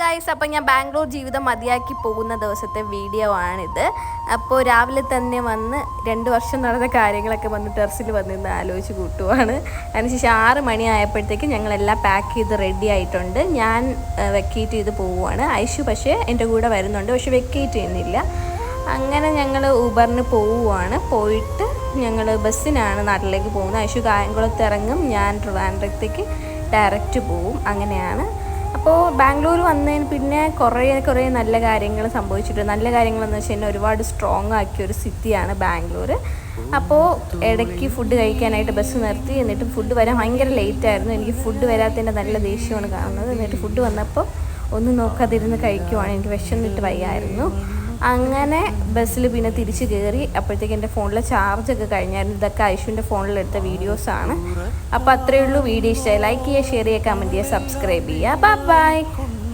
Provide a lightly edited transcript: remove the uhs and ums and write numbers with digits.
Guys, അപ്പോൾ ഞാൻ ബാംഗ്ലൂർ ജീവിതം മതിയാക്കി പോകുന്ന ദിവസത്തെ വീഡിയോ ആണിത്. അപ്പോൾ രാവിലെ തന്നെ വന്ന് 2 വർഷം നടന്ന കാര്യങ്ങളൊക്കെ വന്ന് ടെറസിൽ വന്നിരുന്ന് ആലോചിച്ച് കൂട്ടുവാണ്. അതിനുശേഷം 6 മണി ആയപ്പോഴത്തേക്ക് ഞങ്ങളെല്ലാം പാക്ക് ചെയ്ത് റെഡി ആയിട്ടുണ്ട്. ഞാൻ വെക്കേറ്റ് ചെയ്ത് പോവുകയാണ്. ഐഷു പക്ഷേ എൻ്റെ കൂടെ വരുന്നുണ്ട്, പക്ഷെ വെക്കേറ്റ് ചെയ്യുന്നില്ല. അങ്ങനെ ഞങ്ങൾ ഊബറിന് പോവുകയാണ്. പോയിട്ട് ഞങ്ങൾ ബസ്സിനാണ് നാട്ടിലേക്ക് പോകുന്നത്. ഐഷു കായംകുളത്ത് ഇറങ്ങും, ഞാൻ ട്രിവാൻഡ്രത്തേക്ക് ഡയറക്റ്റ് പോവും. അങ്ങനെയാണ്. അപ്പോൾ ബാംഗ്ലൂർ വന്നതിന് പിന്നെ കുറേ നല്ല കാര്യങ്ങൾ സംഭവിച്ചിട്ടുണ്ട്. നല്ല കാര്യങ്ങളെന്ന് വെച്ച് കഴിഞ്ഞാൽ ഒരുപാട് സ്ട്രോങ് ആക്കിയ ഒരു സിറ്റിയാണ് ബാംഗ്ലൂർ. അപ്പോൾ ഇടയ്ക്ക് ഫുഡ് കഴിക്കാനായിട്ട് ബസ് നിർത്തി. എന്നിട്ട് ഫുഡ് വരാൻ ഭയങ്കര ലേറ്റായിരുന്നു. എനിക്ക് ഫുഡ് വരാത്തതിൻ്റെ നല്ല ദേഷ്യമാണ് കാണുന്നത്. എന്നിട്ട് ഫുഡ് വന്നപ്പോൾ ഒന്നും നോക്കാതിരുന്ന് കഴിക്കുവാണ്. എനിക്ക് വിശന്നിട്ട് വയ്യായിരുന്നു. അങ്ങനെ ബസ്സിൽ പിന്നെ തിരിച്ച് കയറി. അപ്പോഴത്തേക്ക് എൻ്റെ ഫോണിലെ ചാർജൊക്കെ കഴിഞ്ഞായിരുന്നു. ഇതൊക്കെ ഐഷുവിൻ്റെ ഫോണിലെടുത്ത വീഡിയോസാണ്. അപ്പോൾ അത്രയേ ഉള്ളൂ. വീഡിയോ ഇഷ്ടമായി ലൈക്ക് ചെയ്യുക, ഷെയർ ചെയ്യുക, കമൻറ്റ് ചെയ്യുക, സബ്സ്ക്രൈബ് ചെയ്യുക. ബൈ.